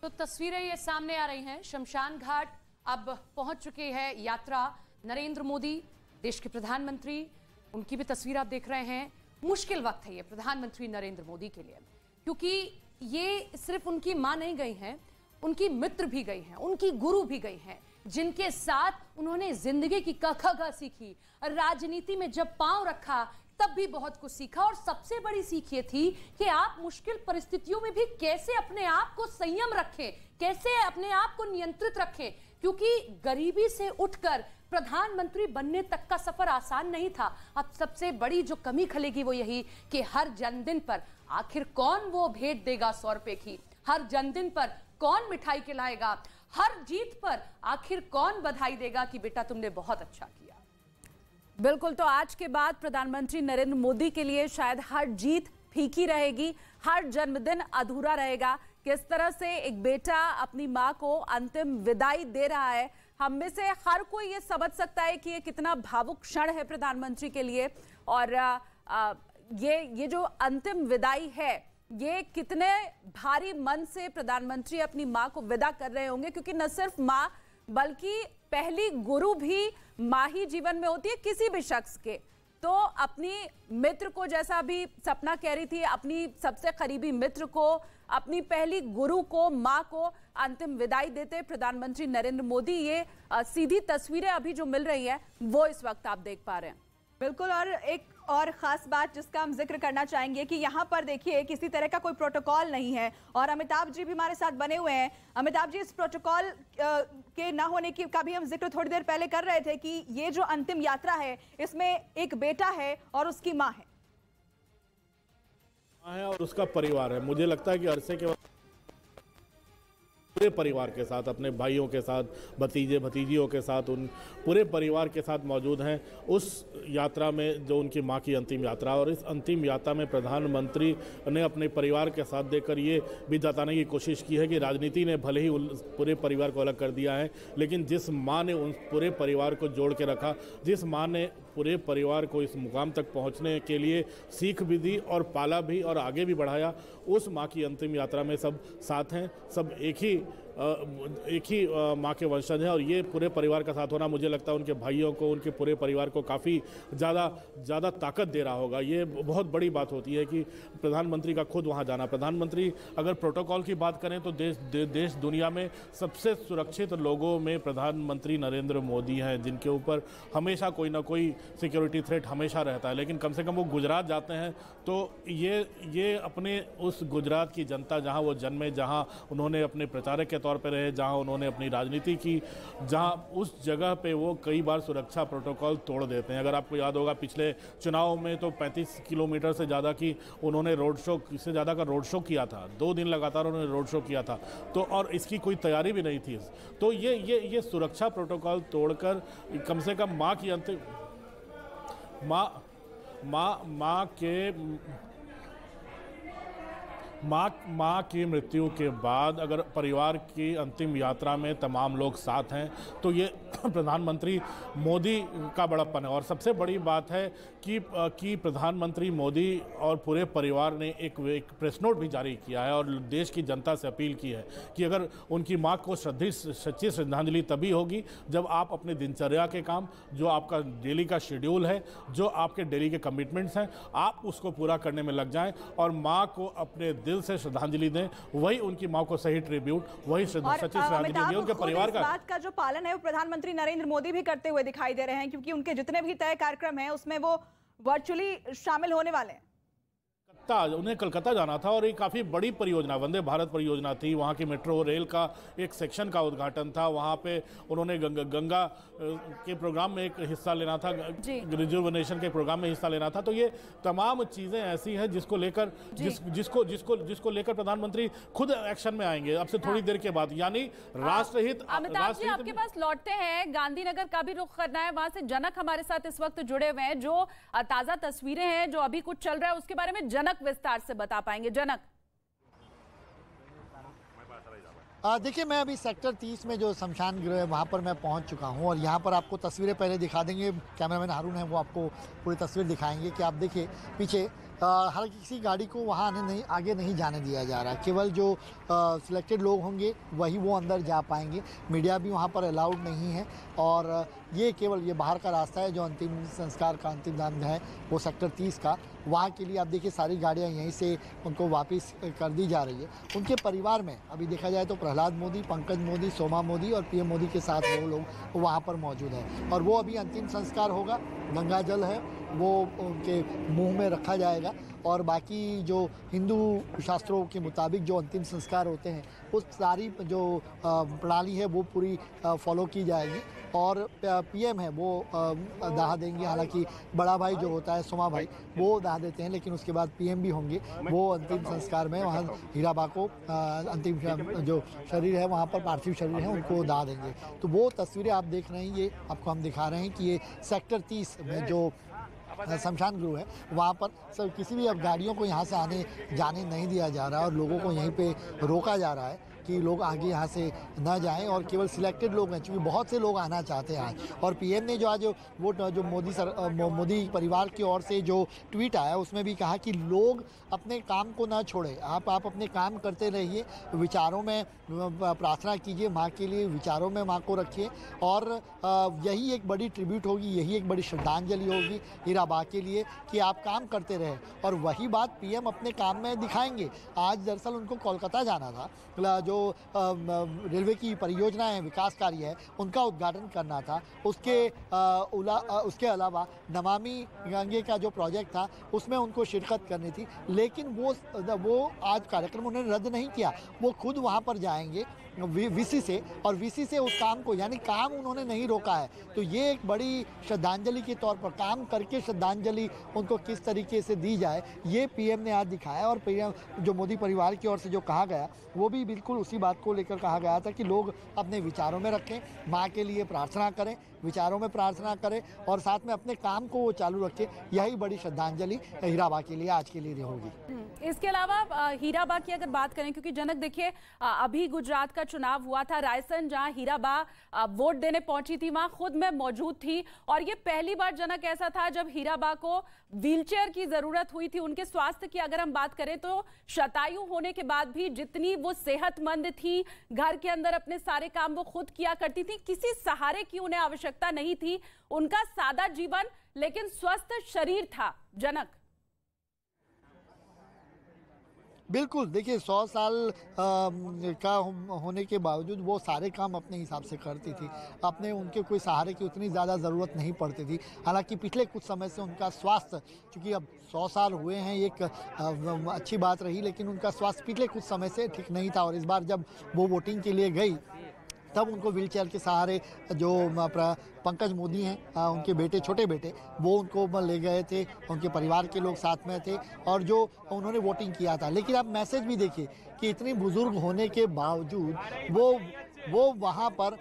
तो तस्वीरें ये सामने आ रही हैं। शमशान घाट अब पहुंच चुकी है यात्रा। नरेंद्र मोदी देश के प्रधानमंत्री, उनकी भी तस्वीर आप देख रहे हैं। मुश्किल वक्त है ये प्रधानमंत्री नरेंद्र मोदी के लिए, क्योंकि ये सिर्फ उनकी मां नहीं गई हैं, उनकी मित्र भी गई हैं, उनकी गुरु भी गई हैं, जिनके साथ उन्होंने जिंदगी की क ख ग सीखी। राजनीति में जब पांव रखा तब भी बहुत कुछ सीखा, और सबसे बड़ी सीख ये थी कि आप मुश्किल परिस्थितियों में भी कैसे अपने आप को संयम रखें, कैसे अपने आप को नियंत्रित रखें, क्योंकि गरीबी से उठकर प्रधानमंत्री बनने तक का सफर आसान नहीं था। अब सबसे बड़ी जो कमी खलेगी वो यही कि हर जन्मदिन पर आखिर कौन वो भेंट देगा 100 रुपए की, हर जन्मदिन पर कौन मिठाई खिलाएगा, हर जीत पर आखिर कौन बधाई देगा कि बेटा तुमने बहुत अच्छा किया। बिल्कुल, तो आज के बाद प्रधानमंत्री नरेंद्र मोदी के लिए शायद हर जीत फीकी रहेगी, हर जन्मदिन अधूरा रहेगा। किस तरह से एक बेटा अपनी मां को अंतिम विदाई दे रहा है, हम में से हर कोई ये समझ सकता है कि ये कितना भावुक क्षण है प्रधानमंत्री के लिए। और ये जो अंतिम विदाई है, ये कितने भारी मन से प्रधानमंत्री अपनी मां को विदा कर रहे होंगे, क्योंकि न सिर्फ मां बल्कि पहली गुरु भी मां ही जीवन में होती है किसी भी शख्स के। तो अपनी मित्र को, जैसा भी सपना कह रही थी, अपनी सबसे करीबी मित्र को, अपनी पहली गुरु को, मां को अंतिम विदाई देते प्रधानमंत्री नरेंद्र मोदी। ये सीधी तस्वीरें अभी जो मिल रही हैं वो इस वक्त आप देख पा रहे हैं। बिल्कुल, और एक और ख़ास बात जिसका हम जिक्र करना चाहेंगे कि यहाँ पर देखिए किसी तरह का कोई प्रोटोकॉल नहीं है, और अमिताभ जी भी हमारे साथ बने हुए हैं। अमिताभ जी, इस प्रोटोकॉल के ना होने की का भी हम जिक्र थोड़ी देर पहले कर रहे थे कि ये जो अंतिम यात्रा है इसमें एक बेटा है और उसकी माँ है और उसका परिवार है। मुझे लगता है कि अरसे के पूरे परिवार के साथ, अपने भाइयों के साथ, भतीजे भतीजियों के साथ, उन पूरे परिवार के साथ मौजूद हैं उस यात्रा में जो उनकी मां की अंतिम यात्रा। और इस अंतिम यात्रा में प्रधानमंत्री ने अपने परिवार के साथ देकर ये भी जताने की कोशिश की है कि राजनीति ने भले ही पूरे परिवार को अलग कर दिया है, लेकिन जिस मां ने उन पूरे परिवार को जोड़ के रखा, जिस मां ने पूरे परिवार को इस मुकाम तक पहुंचने के लिए सीख भी दी और पाला भी और आगे भी बढ़ाया, उस मां की अंतिम यात्रा में सब साथ हैं, सब एक ही माँ के वंशज हैं। और ये पूरे परिवार का साथ होना, मुझे लगता है उनके भाइयों को, उनके पूरे परिवार को काफ़ी ज़्यादा ताकत दे रहा होगा। ये बहुत बड़ी बात होती है कि प्रधानमंत्री का खुद वहाँ जाना। प्रधानमंत्री अगर प्रोटोकॉल की बात करें तो देश दुनिया में सबसे सुरक्षित लोगों में प्रधानमंत्री नरेंद्र मोदी हैं, जिनके ऊपर हमेशा कोई ना कोई सिक्योरिटी थ्रेट हमेशा रहता है, लेकिन कम से कम वो गुजरात जाते हैं तो ये अपने उस गुजरात की जनता, जहाँ वो जन्मे, जहाँ उन्होंने अपने प्रचारक के तौर पर रहे, जहां उन्होंने अपनी राजनीति की, जहां उस जगह पे वो कई बार सुरक्षा प्रोटोकॉल तोड़ देते हैं। अगर आपको याद होगा पिछले चुनाव में तो 35 किलोमीटर से ज़्यादा की उन्होंने रोड शो किया था, 2 दिन लगातार उन्होंने रोड शो किया था। तो और इसकी कोई तैयारी भी नहीं थी। तो ये सुरक्षा प्रोटोकॉल तोड़कर कम से कम माँ की अंतिम माँ की मृत्यु के बाद अगर परिवार की अंतिम यात्रा में तमाम लोग साथ हैं तो ये प्रधानमंत्री मोदी का बड़प्पन है। और सबसे बड़ी बात है कि प्रधानमंत्री मोदी और पूरे परिवार ने एक प्रेस नोट भी जारी किया है और देश की जनता से अपील की है कि अगर उनकी माँ को सच्ची श्रद्धांजलि तभी होगी जब आप अपने दिनचर्या के काम, जो आपका डेली का शेड्यूल है, जो आपके डेली के कमिटमेंट्स हैं, आप उसको पूरा करने में लग जाएं और माँ को अपने दिल से श्रद्धांजलि दें। वही उनकी माँ को सही ट्रिब्यूट, वही सच्ची श्रद्धांजलि दें उनके परिवार का। बात का जो पालन है वो प्रधानमंत्री नरेंद्र मोदी भी करते हुए दिखाई दे रहे हैं, क्योंकि उनके जितने भी तय कार्यक्रम हैं उसमें वो वर्चुअली शामिल होने वाले हैं। उन्हें कलकत्ता जाना था और एक काफ़ी बड़ी परियोजना, वंदे भारत परियोजना थी। वहाँ की मेट्रो रेल का एक सेक्शन का उद्घाटन था। वहाँ पे उन्होंने गंगा के प्रोग्राम में एक हिस्सा लेना था, रिजुवनेशन के प्रोग्राम में हिस्सा लेना था। तो ये तमाम चीज़ें ऐसी हैं जिसको लेकर प्रधानमंत्री खुद एक्शन में आएंगे अब से थोड़ी देर के बाद, यानी राष्ट्रहित। अमिताभ जी, आपके पास लौटते हैं, गांधीनगर का भी रुख करना है। वहां से जनक हमारे साथ इस वक्त जुड़े हुए हैं, जो ताजा तस्वीरें हैं, जो अभी कुछ चल रहा है उसके बारे में जनक विस्तार से बता पाएंगे। जनक, देखिए, मैं अभी सेक्टर 30 में जो शमशान गृह है वहाँ पर मैं पहुँच चुका हूँ और यहाँ पर आपको तस्वीरें पहले दिखा देंगे। कैमरामैन हारून है, वो आपको पूरी तस्वीर दिखाएंगे कि आप देखिए पीछे हर किसी गाड़ी को वहाँ आगे नहीं जाने दिया जा रहा। केवल जो सिलेक्टेड लोग होंगे वही वो अंदर जा पाएंगे। मीडिया भी वहाँ पर अलाउड नहीं है और ये केवल ये बाहर का रास्ता है जो अंतिम संस्कार का अंतिम दान है वो सेक्टर 30 का। वहाँ के लिए आप देखिए सारी गाड़ियाँ यहीं से उनको वापस कर दी जा रही है। उनके परिवार में अभी देखा जाए तो प्रहलाद मोदी, पंकज मोदी, सोमा मोदी और पीएम मोदी के साथ वो लोग वहाँ पर मौजूद है और वो अभी अंतिम संस्कार होगा। गंगा जल है वो उनके मुंह में रखा जाएगा और बाकी जो हिंदू शास्त्रों के मुताबिक जो अंतिम संस्कार होते हैं उस सारी जो प्रणाली है वो पूरी फॉलो की जाएगी और पीएम है वो दाह देंगे। हालांकि बड़ा भाई जो होता है सोमा भाई वो दाह देते हैं, लेकिन उसके बाद पीएम भी होंगे। वो अंतिम संस्कार में वहाँ हीराबा को अंतिम जो शरीर है वहाँ पर पार्थिव शरीर है उनको दाह देंगे। तो वो तस्वीरें आप देख रहे हैं, ये आपको हम दिखा रहे हैं कि ये सेक्टर 30 में जो शमशान गृह है वहाँ पर सब किसी भी अब गाड़ियों को यहाँ से आने जाने नहीं दिया जा रहा है और लोगों को यहीं पे रोका जा रहा है कि लोग आगे यहाँ से न जाएं और केवल सिलेक्टेड लोग हैं, क्योंकि बहुत से लोग आना चाहते हैं आज। और पीएम ने जो आज वो जो मोदी परिवार की ओर से जो ट्वीट आया उसमें भी कहा कि लोग अपने काम को ना छोड़ें, आप अपने काम करते रहिए, विचारों में प्रार्थना कीजिए माँ के लिए, विचारों में माँ को रखिए और यही एक बड़ी ट्रिब्यूट होगी, यही एक बड़ी श्रद्धांजलि होगी हीराबा के लिए कि आप काम करते रहे। और वही बात पीएम अपने काम में दिखाएंगे। आज दरअसल उनको कोलकाता जाना था, जो रेलवे की परियोजनाएं हैं, विकास कार्य है, उनका उद्घाटन करना था। उसके अलावा नमामि गंगे का जो प्रोजेक्ट था उसमें उनको शिरकत करनी थी, लेकिन वो आज कार्यक्रम उन्होंने रद्द नहीं किया। वो खुद वहाँ पर जाएंगे वीसी से और वीसी से उस काम को, यानी काम उन्होंने नहीं रोका है। तो ये एक बड़ी श्रद्धांजलि के तौर पर काम करके श्रद्धांजलि उनको किस तरीके से दी जाए ये पीएम ने आज दिखाया। और पीएम जो मोदी परिवार की ओर से जो कहा गया वो भी बिल्कुल उसी बात को लेकर कहा गया था कि लोग अपने विचारों में रखें, माँ के लिए प्रार्थना करें, विचारों में प्रार्थना करें और साथ में अपने काम को वो चालू रखें। यही बड़ी श्रद्धांजलि हीराबा के लिए आज के लिए होगी। इसके अलावा हीराबा की अगर बात करें, क्योंकि जनक देखिए अभी गुजरात का चुनाव हुआ था, रायसन जहां हीराबा वोट देने पहुंची थी वहां खुद मैं मौजूद थी और ये पहली बार जनक ऐसा था जब हीराबा को व्हीलचेयर की जरूरत हुई थी। उनके स्वास्थ्य की अगर हम बात करें तो शतायु होने के बाद भी जितनी वो सेहतमंद थी, घर के अंदर अपने सारे काम वो खुद किया करती थी, किसी सहारे की उन्हें आवश्यकता नहीं थी। उनका सादा जीवन लेकिन स्वस्थ शरीर था। जनक बिल्कुल, देखिए 100 साल का होने के बावजूद वो सारे काम अपने हिसाब से करती थी, अपने उनके कोई सहारे की उतनी ज़्यादा ज़रूरत नहीं पड़ती थी। हालांकि पिछले कुछ समय से उनका स्वास्थ्य, चूँकि अब 100 साल हुए हैं एक अच्छी बात रही, लेकिन उनका स्वास्थ्य पिछले कुछ समय से ठीक नहीं था और इस बार जब वो वोटिंग के लिए गई तब उनको व्हीलचेयर के सहारे जो पंकज मोदी हैं उनके बेटे, छोटे बेटे, वो उनको ले गए थे, उनके परिवार के लोग साथ में थे और जो उन्होंने वोटिंग किया था। लेकिन आप मैसेज भी देखिए कि इतनी बुजुर्ग होने के बावजूद वो वहाँ पर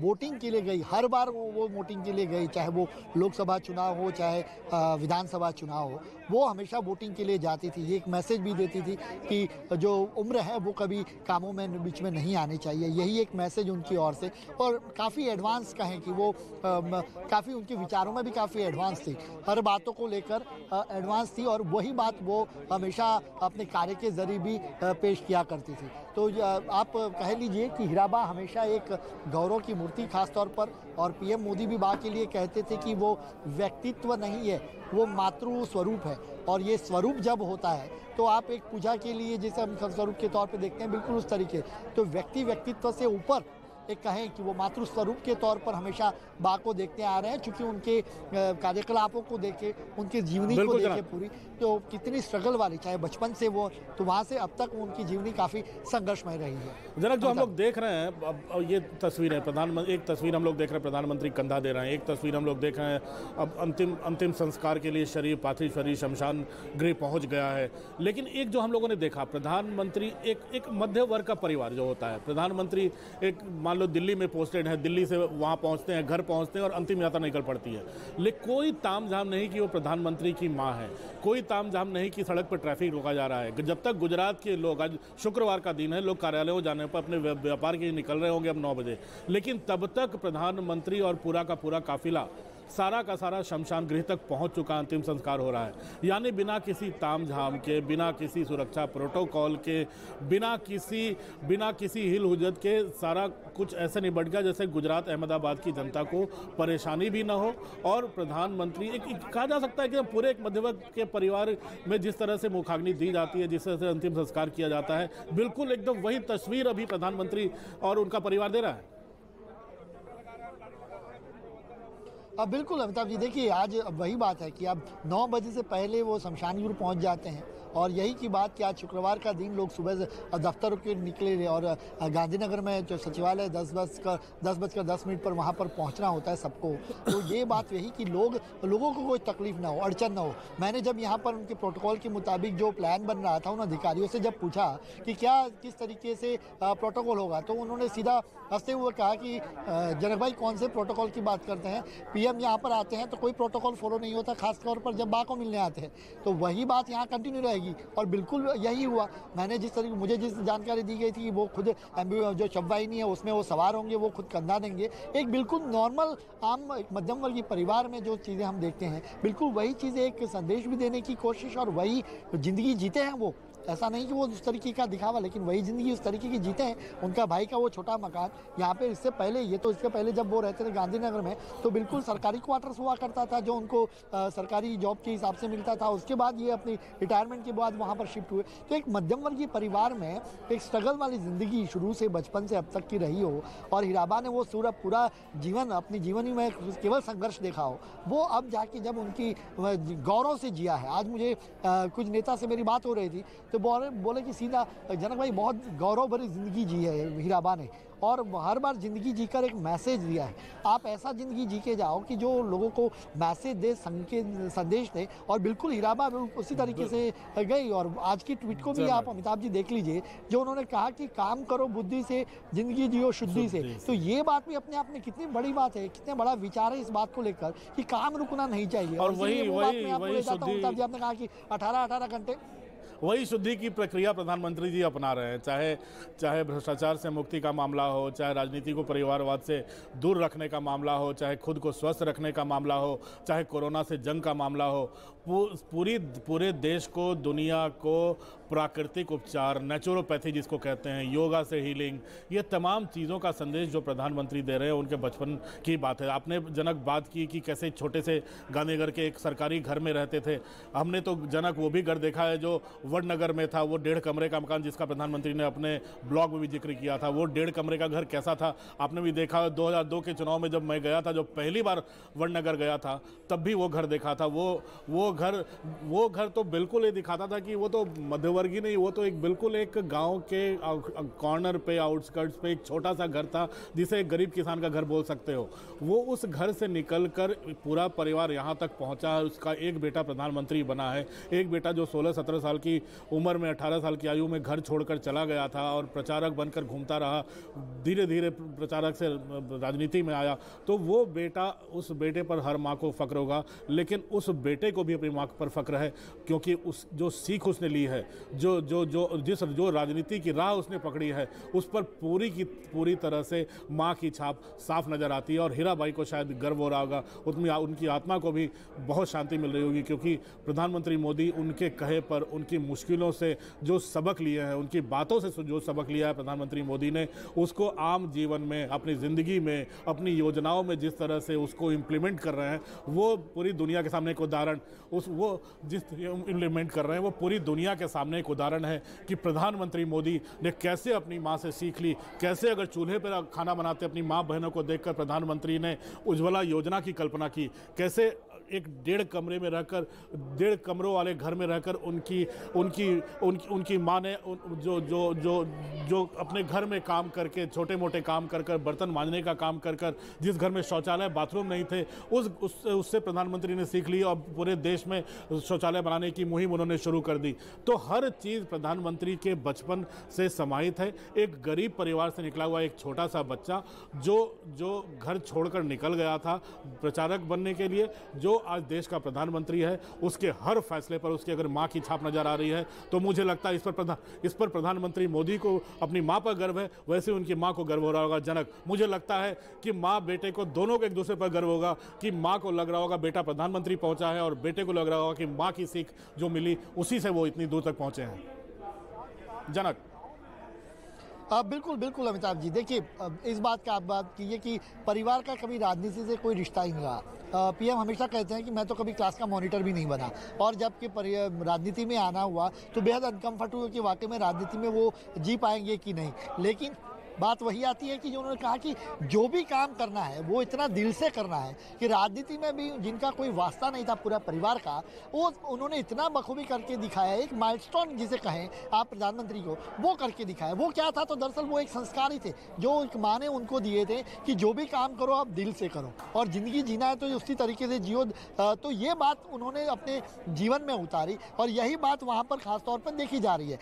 वोटिंग के लिए गई। हर बार वो वोटिंग के लिए गई, चाहे वो लोकसभा चुनाव हो चाहे विधानसभा चुनाव हो, वो हमेशा वोटिंग के लिए जाती थी। ये एक मैसेज भी देती थी कि जो उम्र है वो कभी कामों में बीच में नहीं आनी चाहिए। यही एक मैसेज उनकी ओर से। और काफ़ी एडवांस कहें कि वो काफ़ी उनके विचारों में भी काफ़ी एडवांस थी, हर बातों को लेकर एडवांस थी और वही बात वो हमेशा अपने कार्य के जरिए भी पेश किया करती थी। तो आप कह लीजिए कि हीराबा हमेशा एक गौरव की मूर्ति खास तौर पर, और पीएम मोदी भी बा के लिए कहते थे कि वो व्यक्तित्व नहीं है, वो मातृ स्वरूप है। और ये स्वरूप जब होता है तो आप एक पूजा के लिए जैसे हम स्वरूप के तौर पे देखते हैं, बिल्कुल उस तरीके, तो व्यक्तित्व से ऊपर एक कहें कि वो मातृ स्वरूप के तौर पर हमेशा बा को देखते आ रहे हैं। चूंकि उनके कार्यकलापों को देखे, उनकी जीवनी को देखे पूरी, तो कितनी स्ट्रगल वाली, चाहे बचपन से वो, तो वहाँ से अब तक उनकी जीवनी काफ़ी संघर्षमय रही है। जनक, जो हम लोग देख रहे हैं अब ये तस्वीर है, प्रधानमंत्री, एक तस्वीर हम लोग देख रहे हैं प्रधानमंत्री कंधा दे रहे हैं, एक तस्वीर हम लोग देख रहे हैं अब अंतिम संस्कार के लिए शरीर, पार्थिव शरीर शमशान गृह पहुँच गया है। लेकिन एक जो हम लोगों ने देखा, प्रधानमंत्री एक मध्य वर्ग का परिवार जो होता है, प्रधानमंत्री एक मान लो दिल्ली में पोस्टेड है, दिल्ली से वहाँ पहुँचते हैं, घर पहुँचते हैं और अंतिम यात्रा निकल पड़ती है। लेकिन कोई तामझाम नहीं कि वो प्रधानमंत्री की माँ है, कोई तामझाम नहीं कि सड़क पर ट्रैफिक रोका जा रहा है। जब तक गुजरात के लोग, आज शुक्रवार का दिन है, लोग कार्यालयों जाने पर अपने व्यापार के लिए निकल रहे होंगे अब 9 बजे, लेकिन तब तक प्रधानमंत्री और पूरा का पूरा काफिला सारा का सारा शमशान गृह तक पहुंच चुका, अंतिम संस्कार हो रहा है। यानी बिना किसी तामझाम के, बिना किसी सुरक्षा प्रोटोकॉल के, बिना किसी हिल हुज्जत के सारा कुछ ऐसे निबट गया जैसे गुजरात अहमदाबाद की जनता को परेशानी भी ना हो। और प्रधानमंत्री एक कहा जा सकता है कि पूरे एक मध्यवर्ग के परिवार में जिस तरह से मुखाग्नि दी जाती है, जिस तरह से अंतिम संस्कार किया जाता है, बिल्कुल एकदम वही तस्वीर अभी प्रधानमंत्री और उनका परिवार दे रहा है। अब बिल्कुल अमिताभ जी, देखिए आज वही बात है कि अब 9 बजे से पहले वो शमशान घाट पहुंच जाते हैं। और यही की बात कि आज शुक्रवार का दिन लोग सुबह से दफ्तरों के निकले और गांधीनगर में जो सचिवालय 10:10 पर वहाँ पर पहुँचना होता है सबको। तो ये बात यही कि लोगों को कोई तकलीफ ना हो, अड़चन ना हो। मैंने जब यहाँ पर उनके प्रोटोकॉल के मुताबिक जो प्लान बन रहा था, उन अधिकारियों से जब पूछा कि किस तरीके से प्रोटोकॉल होगा, तो उन्होंने सीधा हंसते हुए कहा कि जनक भाई कौन से प्रोटोकॉल की बात करते हैं, पीएम यहाँ पर आते हैं तो कोई प्रोटोकॉल फॉलो नहीं होता, खासतौर पर जब माँ को मिलने आते हैं। तो वही बात यहाँ कंटिन्यू रहेगी और बिल्कुल यही हुआ। मुझे जिस जानकारी दी गई थी कि वो खुद जो शववाहिनी है उसमें वो सवार होंगे, वो खुद कंधा देंगे। एक बिल्कुल नॉर्मल आम मध्यम वर्गीय परिवार में जो चीज़ें हम देखते हैं, बिल्कुल वही चीज़ें एक संदेश भी देने की कोशिश और वही ज़िंदगी जीते हैं वो। ऐसा नहीं कि वो उस तरीके का दिखावा, लेकिन वही ज़िंदगी उस तरीके की जीते हैं। उनका भाई का वो छोटा मकान यहाँ पे इससे पहले जब वो रहते थे गांधीनगर में, तो बिल्कुल सरकारी क्वार्टर्स हुआ करता था जो उनको सरकारी जॉब के हिसाब से मिलता था। उसके बाद ये अपनी रिटायरमेंट के बाद वहाँ पर शिफ्ट हुए। तो एक मध्यम वर्गीय परिवार में एक स्ट्रगल वाली ज़िंदगी शुरू से बचपन से अब तक की रही हो और हीराबा ने वो पूरा जीवन अपनी जीवनी में केवल संघर्ष देखा हो, वो अब जाके जब उनकी गौरव से जिया है। आज मुझे कुछ नेता से मेरी बात हो रही थी तो बोले कि सीधा जनक भाई बहुत गौरव भरी जिंदगी जी है हीराबा ने और हर बार जिंदगी जीकर एक मैसेज दिया है। आप ऐसा जिंदगी जी के जाओ कि जो लोगों को मैसेज दे, संदेश दे। और बिल्कुल हीराबा उसी तरीके से गई। और आज की ट्वीट को भी आप अमिताभ जी देख लीजिए, जो उन्होंने कहा कि काम करो बुद्धि से, जिंदगी जियो शुद्धि से। तो ये बात भी अपने आप में कितनी बड़ी बात है, कितने बड़ा विचार है इस बात को लेकर कि काम रुकना नहीं चाहिए। और वही अमिताभ जी आपने कहा कि 18 घंटे वही शुद्धि की प्रक्रिया प्रधानमंत्री जी अपना रहे हैं। चाहे भ्रष्टाचार से मुक्ति का मामला हो, चाहे राजनीति को परिवारवाद से दूर रखने का मामला हो, चाहे खुद को स्वस्थ रखने का मामला हो, चाहे कोरोना से जंग का मामला हो, पूरे देश को, दुनिया को प्राकृतिक उपचार, नेचुरोपैथी जिसको कहते हैं, योगा से हीलिंग, ये तमाम चीज़ों का संदेश जो प्रधानमंत्री दे रहे हैं उनके बचपन की बात है। आपने जनक बात की कि कैसे छोटे से गांधीनगर के एक सरकारी घर में रहते थे। हमने तो जनक वो भी घर देखा है जो वडनगर में था, वो 1.5 कमरे का मकान जिसका प्रधानमंत्री ने अपने ब्लॉग में भी जिक्र किया था। वो 1.5 कमरे का घर कैसा था आपने भी देखा। 2002 के चुनाव में जब मैं गया था, जब पहली बार वडनगर गया था, तब भी वो घर देखा था। वो घर तो बिल्कुल ये दिखाता था कि वो तो मध्यवर्गीय नहीं, वो तो बिल्कुल एक गांव के कॉर्नर पे, आउटस्कर्ट्स पे एक छोटा सा घर था जिसे एक गरीब किसान का घर बोल सकते हो। वो उस घर से निकलकर पूरा परिवार यहाँ तक पहुँचा है। उसका एक बेटा प्रधानमंत्री बना है, एक बेटा जो 16-17 साल की उम्र में, 18 साल की आयु में घर छोड़कर चला गया था और प्रचारक बनकर घूमता रहा, धीरे धीरे प्रचारक से राजनीति में आया। तो वो बेटा, उस बेटे पर हर माँ को फक्र होगा, लेकिन उस बेटे को भी अपनी माँ पर फक्र है क्योंकि उस जो सीख उसने ली है, जो राजनीति की राह उसने पकड़ी है, उस पर पूरी तरह से माँ की छाप साफ नजर आती है। और हीराबाई को शायद गर्व हो रहा होगा, उनकी आत्मा को भी बहुत शांति मिल रही होगी क्योंकि प्रधानमंत्री मोदी उनके कहे पर, उनकी मुश्किलों से जो सबक लिए हैं, उनकी बातों से जो सबक लिया है प्रधानमंत्री मोदी ने, उसको आम जीवन में, अपनी ज़िंदगी में, अपनी योजनाओं में जिस तरह से उसको इम्प्लीमेंट कर रहे हैं, वो पूरी दुनिया के सामने एक उदाहरण, वो जिस इम्प्लीमेंट कर रहे हैं वो पूरी दुनिया के सामने एक उदाहरण है कि प्रधानमंत्री मोदी ने कैसे अपनी माँ से सीख ली, कैसे अगर चूल्हे पर खाना बनाते अपनी माँ बहनों को देखकर प्रधानमंत्री ने उज्ज्वला योजना की कल्पना की, कैसे एक 1.5 कमरे में रहकर, 1.5 कमरों वाले घर में रहकर उनकी माँ ने जो अपने घर में काम करके, छोटे मोटे काम कर बर्तन मांजने का काम कर जिस घर में शौचालय बाथरूम नहीं थे, उससे प्रधानमंत्री ने सीख ली और पूरे देश में शौचालय बनाने की मुहिम उन्होंने शुरू कर दी। तो हर चीज़ प्रधानमंत्री के बचपन से समाहित है। एक गरीब परिवार से निकला हुआ एक छोटा सा बच्चा जो घर छोड़कर निकल गया था प्रचारक बनने के लिए, जो जो आज देश का प्रधानमंत्री है उसके हर फैसले पर उसकी अगर माँ की छाप नजर आ रही है तो मुझे लगता है इस पर प्रधानमंत्री मोदी को अपनी माँ पर गर्व है, वैसे उनकी माँ को गर्व हो रहा होगा। जनक, मुझे लगता है कि माँ बेटे को दोनों को एक दूसरे पर गर्व होगा कि माँ को लग रहा होगा बेटा प्रधानमंत्री पहुंचा है और बेटे को लग रहा होगा कि माँ की सीख जो मिली उसी से वो इतनी दूर तक पहुंचे हैं। जनक। बिल्कुल बिल्कुल अमिताभ जी, देखिए इस बात का आप बात कीजिए कि परिवार का कभी राजनीति से कोई रिश्ता ही नहीं रहा। पीएम हमेशा कहते हैं कि मैं तो कभी क्लास का मॉनिटर भी नहीं बना, और जबकि राजनीति में आना हुआ तो बेहद अनकम्फर्ट हुए कि वाकई में राजनीति में वो जी पाएंगे कि नहीं। लेकिन बात वही आती है कि जो उन्होंने कहा कि जो भी काम करना है वो इतना दिल से करना है कि राजनीति में भी जिनका कोई वास्ता नहीं था पूरा परिवार का, वो उन्होंने इतना बखूबी करके दिखाया। एक माइलस्टोन जिसे कहें आप प्रधानमंत्री को, वो करके दिखाया। वो क्या था, तो दरअसल वो एक संस्कार ही थे जो एक माँ ने उनको दिए थे कि जो भी काम करो आप दिल से करो और ज़िंदगी जीना है तो उसी तरीके से जियो। तो ये बात उन्होंने अपने जीवन में उतारी और यही बात वहाँ पर खासतौर पर देखी जा रही है।